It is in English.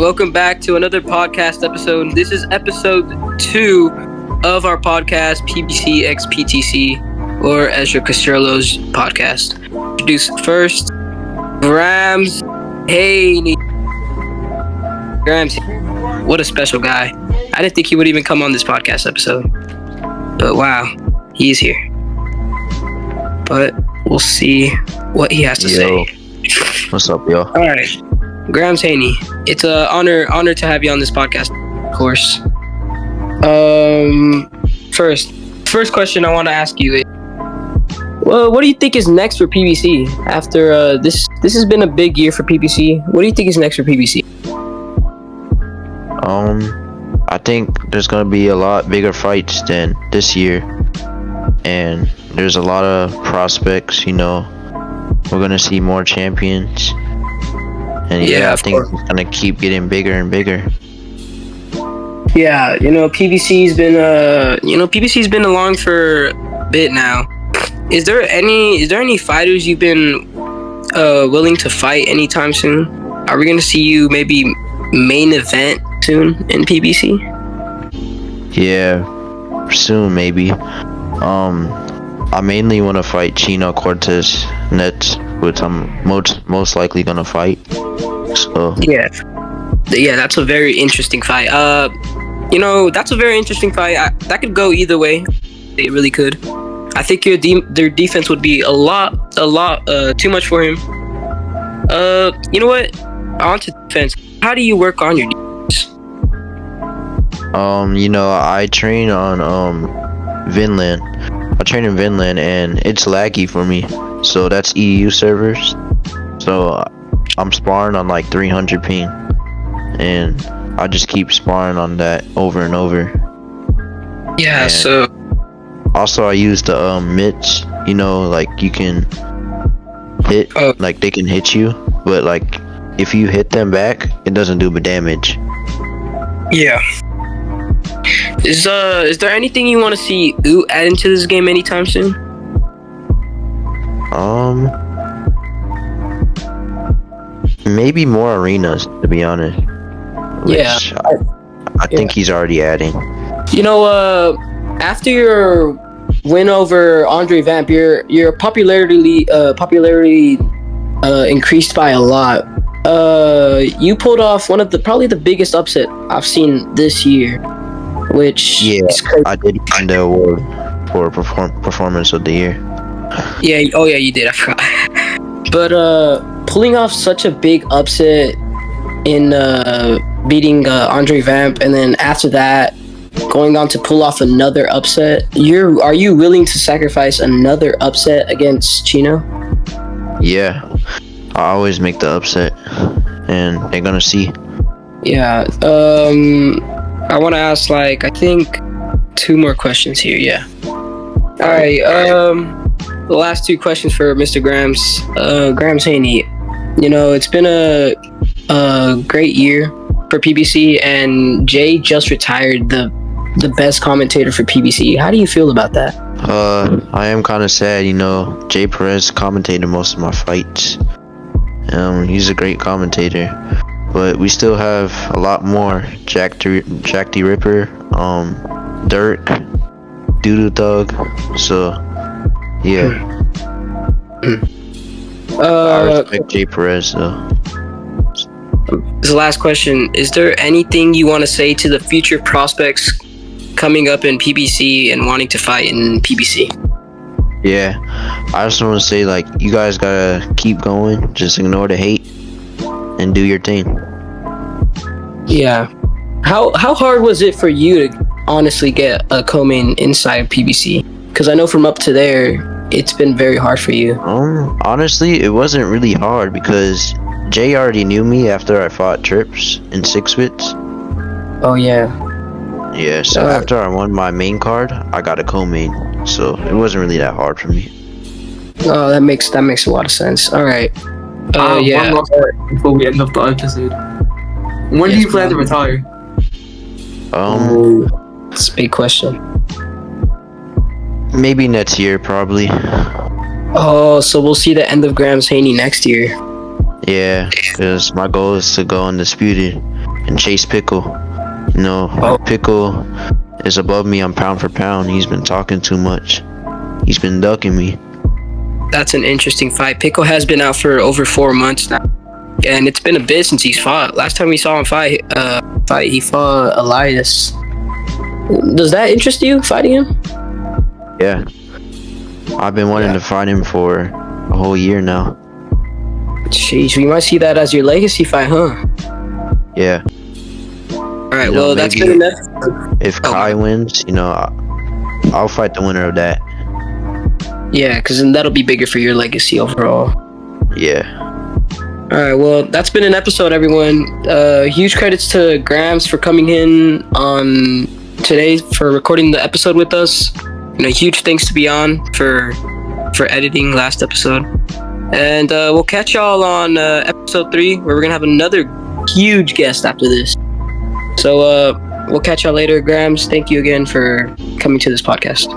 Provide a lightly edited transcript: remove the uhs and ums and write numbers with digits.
welcome back to another podcast episode. This is episode 2 of our podcast, PBC x PTC, or Ezra Castrello's podcast. Introduce first, Gramz Haney. Gramz, what a special guy. I didn't think he would even come on this podcast episode. But wow, he's here. But we'll see what he has to say. What's up, yo? All right, Gramz Haney. It's an honor to have you on this podcast, of course. First question I want to ask you is, well, what do you think is next for PBC after this? This has been a big year for PBC. What do you think is next for PBC? I think there's gonna be a lot bigger fights than this year, and there's a lot of prospects. You know, we're gonna see more champions, and I think it's gonna keep getting bigger and bigger. Yeah, PBC's been along for a bit now. Is there any fighters you've been willing to fight anytime soon? Are we gonna see you maybe main event soon in PBC? Yeah, soon maybe. I mainly want to fight Chino Cortez next, which I'm most likely gonna fight. So yeah, that's a very interesting fight. That's a very interesting fight. That could go either way. It really could. I think their defense would be a lot too much for him. You know what? On to defense. How do you work on your defense? I train on Vinland. I train in Vinland, and it's laggy for me. So that's EU servers. So I'm sparring on like 300 ping, and I just keep sparring on that over and over. Yeah. And so also I use the mitts. Like you can hit, like they can hit you, but like if you hit them back, it doesn't do damage. Yeah. Is there anything you want to see add into this game anytime soon? Maybe more arenas, to be honest. Yeah. I think he's already adding. After your win over Andre Vamp, your popularity increased by a lot. You pulled off one of probably the biggest upset I've seen this year, which is crazy. I did find the award for performance of the year. Yeah, you did. I forgot. But pulling off such a big upset in beating Andre Vamp, and then after that going on to pull off another upset, are you willing to sacrifice another upset against Chino? Yeah, I always make the upset, and they're gonna see. Yeah. I want to ask, I think 2 more questions here. Yeah. All right. The last 2 questions for Mr. Gramz Haney. It's been a great year for PBC, and Jay just retired the best commentator for PBC. How do you feel about that? I am kind of sad. Jay Perez commentated most of my fights. He's a great commentator, but we still have a lot more. Jack the Ripper, Dirk, Doodoo Thug. So yeah. I respect Jay Perez though. This is the last question. Is there anything you want to say to the future prospects coming up in PBC and wanting to fight in PBC? Yeah, I just want to say, you guys gotta keep going. Just ignore the hate and do your thing. Yeah. How hard was it for you to honestly get a co-main inside of PBC? Because I know from up to there, it's been very hard for you. Honestly, it wasn't really hard because Jay already knew me after I fought Trips in 6 wits. Oh yeah. Yeah, so after I won my main card, I got a co-main, so it wasn't really that hard for me. Oh, that makes a lot of sense. All right. Yeah. One more part before we end up the episode. When do you plan to retire? It's a big question. Maybe next year, probably. Oh, so we'll see the end of Gramz Haney next year. Yeah, because my goal is to go undisputed. and Chase Pickle. Pickle is above me on pound for pound. He's been talking too much. He's been ducking me. That's an interesting fight. Pickle has been out for over 4 months now, and it's been a bit since he's fought. Last time we saw him fight, he fought Elias. Does that interest you, fighting him? Yeah. I've been wanting to fight him for a whole year now. Jeez, we might see that as your legacy fight, huh? Yeah. Alright, well, that's good enough. If Kai wins, I'll fight the winner of that. Yeah, because then that'll be bigger for your legacy overall. Yeah. Alright, well, that's been an episode, everyone. Huge credits to Gramz for coming in on today for recording the episode with us. Huge thanks to Beyond for editing last episode. And we'll catch y'all on episode 3, where we're going to have another huge guest after this. So we'll catch y'all later. Gramz, thank you again for coming to this podcast.